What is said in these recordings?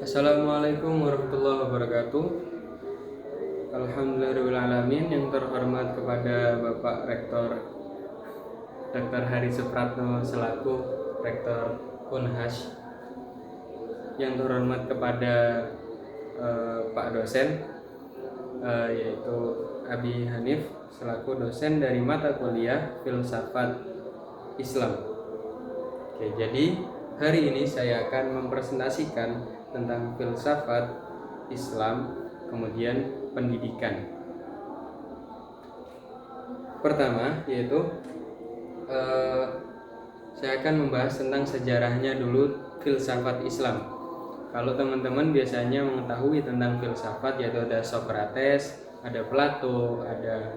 Assalamualaikum warahmatullahi wabarakatuh. Alhamdulillahirrahmanirrahim. Yang terhormat kepada Bapak Rektor Dr. Hari Supratno selaku Rektor Unhas. Yang terhormat kepada Pak dosen yaitu Abi Hanif selaku dosen dari mata kuliah Filsafat Islam. Oke, jadi hari ini saya akan mempresentasikan tentang filsafat Islam, kemudian pendidikan. Pertama yaitu saya akan membahas tentang sejarahnya dulu filsafat Islam. Kalau teman-teman biasanya mengetahui tentang filsafat, yaitu ada Socrates, ada Plato, ada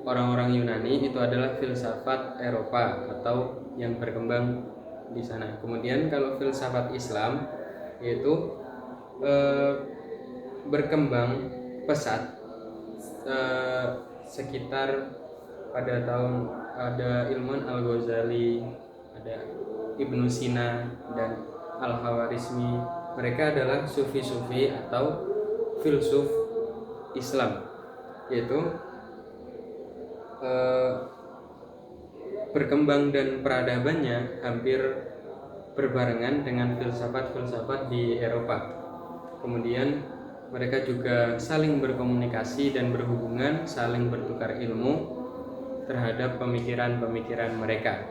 orang-orang Yunani, itu adalah filsafat Eropa atau yang berkembang di sana. Kemudian kalau filsafat Islam yaitu berkembang pesat sekitar pada tahun ada ilmuwan Al-Ghazali, ada Ibnu Sina dan Al-Khawarizmi. Mereka adalah sufi-sufi atau filsuf Islam, yaitu berkembang dan peradabannya hampir berbarengan dengan filsafat-filsafat di Eropa. Kemudian mereka juga saling berkomunikasi dan berhubungan, saling bertukar ilmu terhadap pemikiran-pemikiran mereka.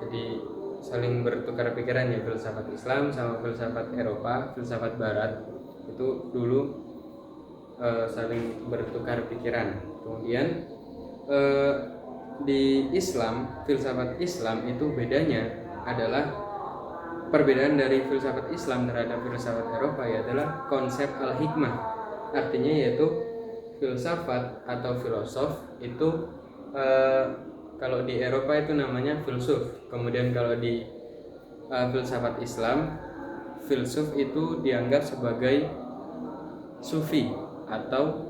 Jadi saling bertukar pikiran ya, filsafat Islam sama filsafat Eropa, filsafat Barat itu dulu saling bertukar pikiran. Kemudian di Islam, filsafat Islam itu bedanya adalah perbedaan dari filsafat Islam terhadap filsafat Eropa ya adalah konsep al-hikmah. Artinya yaitu filsafat atau filosof itu kalau di Eropa itu namanya filsuf. Kemudian kalau di filsafat Islam, filsuf itu dianggap sebagai sufi atau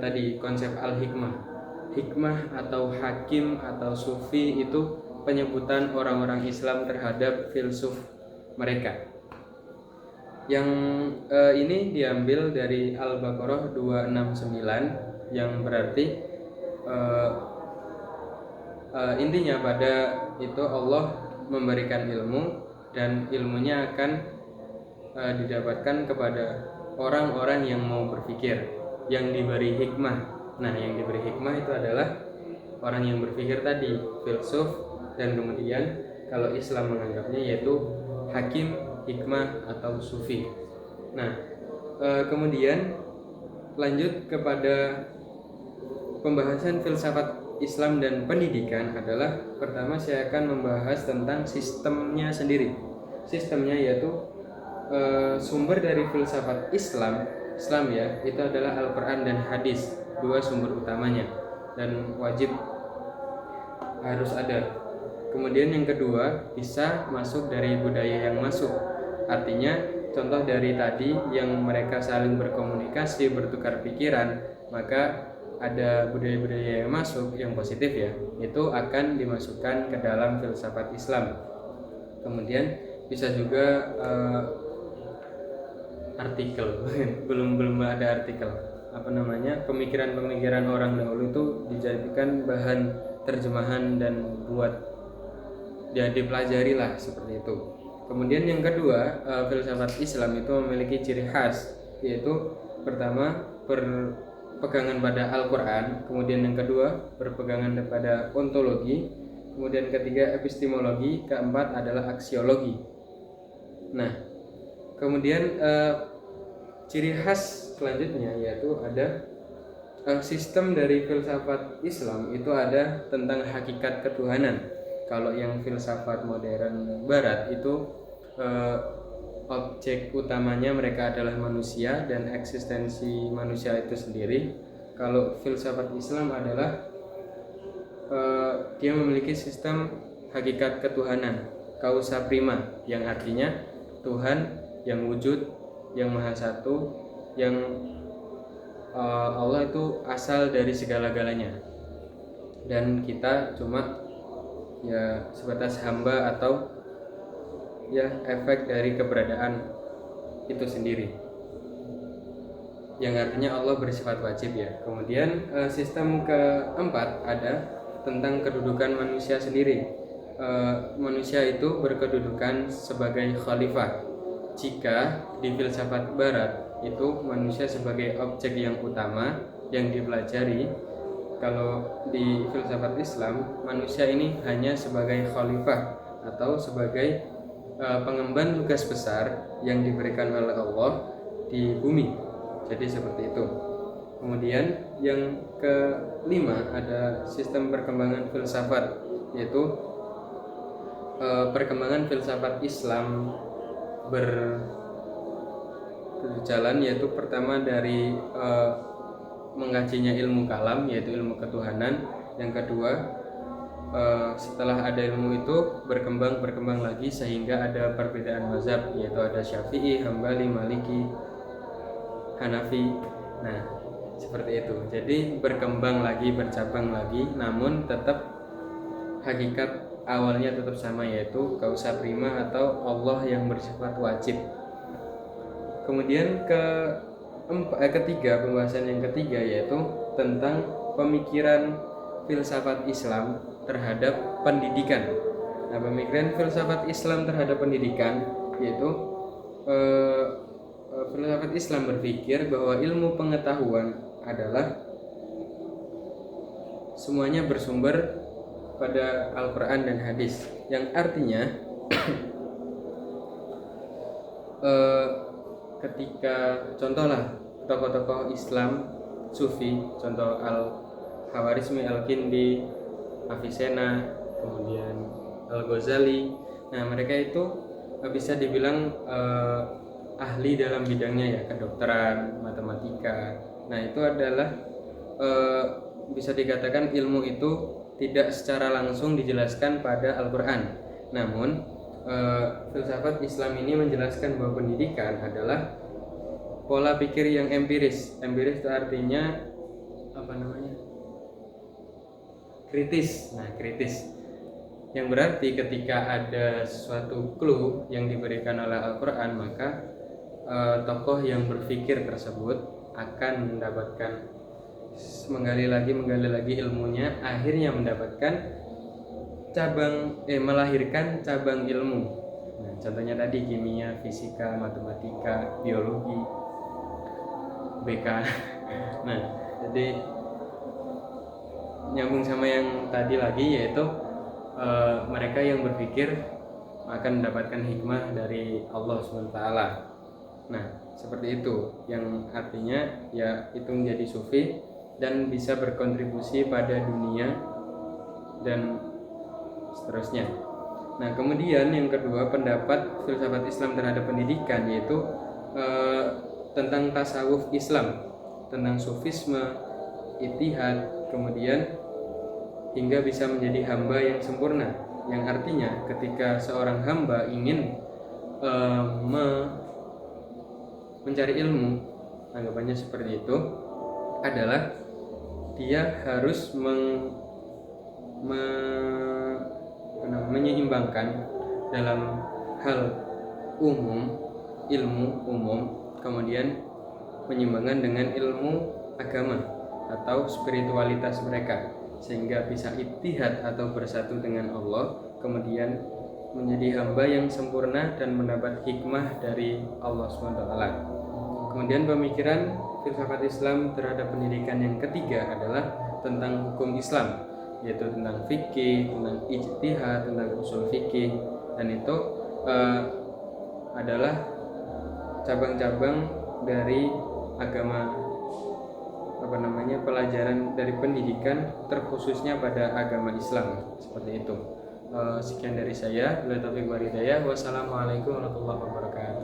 tadi konsep al-hikmah. Hikmah atau hakim atau sufi itu penyebutan orang-orang Islam terhadap filsuf mereka. Yang ini diambil dari Al-Baqarah 269 yang berarti intinya pada itu Allah memberikan ilmu dan ilmunya akan didapatkan kepada orang-orang yang mau berpikir, yang diberi hikmah. Nah, yang diberi hikmah itu adalah orang yang berpikir tadi, filsuf, dan kemudian kalau Islam menganggapnya yaitu hakim, hikmah, atau sufi. Nah, kemudian lanjut kepada pembahasan filsafat Islam dan pendidikan adalah pertama saya akan membahas tentang sistemnya sendiri. Sistemnya yaitu sumber dari filsafat Islam ya, itu adalah Al-Quran dan hadis, dua sumber utamanya dan wajib harus ada. Kemudian yang kedua bisa masuk dari budaya yang masuk. Artinya contoh dari tadi yang mereka saling berkomunikasi, bertukar pikiran, maka ada budaya-budaya yang masuk yang positif ya, itu akan dimasukkan ke dalam filsafat Islam. Kemudian bisa juga artikel belum ada artikel pemikiran-pemikiran orang dahulu itu dijadikan bahan terjemahan dan buat ya dipelajari lah seperti itu. Kemudian yang kedua, filsafat Islam itu memiliki ciri khas, yaitu pertama berpegangan pada Al-Quran, kemudian yang kedua berpegangan pada ontologi, kemudian ketiga epistemologi, keempat adalah aksiologi. Nah, kemudian ciri khas selanjutnya yaitu ada sistem dari filsafat Islam itu ada tentang hakikat ketuhanan. Kalau yang filsafat modern Barat itu objek utamanya mereka adalah manusia dan eksistensi manusia itu sendiri. Kalau filsafat Islam adalah dia memiliki sistem hakikat ketuhanan, causa prima, yang artinya Tuhan yang wujud, yang maha satu, yang Allah itu asal dari segala-galanya dan kita cuma ya sebatas hamba atau ya efek dari keberadaan itu sendiri, yang artinya Allah bersifat wajib ya. Kemudian sistem keempat ada tentang kedudukan manusia sendiri. Manusia itu berkedudukan sebagai khalifah. Jika di filsafat barat itu manusia sebagai objek yang utama yang dipelajari, kalau di filsafat Islam manusia ini hanya sebagai khalifah atau sebagai pengemban tugas besar yang diberikan oleh Allah di bumi. Jadi seperti itu. Kemudian yang kelima ada sistem perkembangan filsafat, yaitu perkembangan filsafat Islam berjalan, yaitu pertama dari mengkajinya ilmu kalam, yaitu ilmu ketuhanan. Yang kedua, setelah ada ilmu itu berkembang lagi sehingga ada perbedaan mazhab, yaitu ada Syafi'i, Hambali, Maliki, Hanafi. Nah, seperti itu. Jadi berkembang lagi, bercabang lagi, namun tetap hakikat awalnya tetap sama, yaitu kausa prima atau Allah yang bersifat wajib. Kemudian ketiga, pembahasan yang ketiga yaitu tentang pemikiran filsafat Islam terhadap pendidikan. Nah, pemikiran filsafat Islam terhadap pendidikan yaitu filsafat Islam berpikir bahwa ilmu pengetahuan adalah semuanya bersumber pada Al-Quran dan hadis, yang artinya ketika contohlah tokoh-tokoh Islam Sufi, contoh Al-Hawarizmi, Al-Kindi, Avicenna, kemudian Al-Ghazali. Nah, mereka itu bisa dibilang ahli dalam bidangnya ya, kedokteran, matematika. Nah, itu adalah bisa dikatakan ilmu itu tidak secara langsung dijelaskan pada Al-Quran. Namun filsafat Islam ini menjelaskan bahwa pendidikan adalah pola pikir yang empiris. Empiris itu artinya kritis. Nah, kritis yang berarti ketika ada suatu clue yang diberikan oleh Al-Quran, maka tokoh yang berpikir tersebut akan mendapatkan menggali lagi ilmunya, akhirnya mendapatkan melahirkan cabang ilmu. Nah, contohnya tadi kimia, fisika, matematika, biologi, BK. Nah, jadi nyambung sama yang tadi lagi, yaitu mereka yang berpikir akan mendapatkan hikmah dari Allah SWT. Nah, seperti itu, yang artinya ya itu menjadi sufi dan bisa berkontribusi pada dunia dan seterusnya. Nah, kemudian yang kedua, pendapat filsafat Islam terhadap pendidikan yaitu tentang tasawuf Islam, tentang sufisme, ittihad, kemudian hingga bisa menjadi hamba yang sempurna, yang artinya ketika seorang hamba ingin mencari ilmu, anggapannya seperti itu adalah dia harus menyeimbangkan dalam hal umum, ilmu umum, kemudian menyeimbangkan dengan ilmu agama atau spiritualitas mereka, sehingga bisa ittihad atau bersatu dengan Allah, kemudian menjadi hamba yang sempurna dan mendapat hikmah dari Allah SWT. Kemudian pemikiran filsafat Islam terhadap pendidikan yang ketiga adalah tentang hukum Islam, yaitu tentang fikih, tentang ijtihad, tentang usul fikih, dan itu adalah cabang-cabang dari agama, pelajaran dari pendidikan terkhususnya pada agama Islam, seperti itu. Sekian dari saya. Wassalamualaikum warahmatullahi wabarakatuh.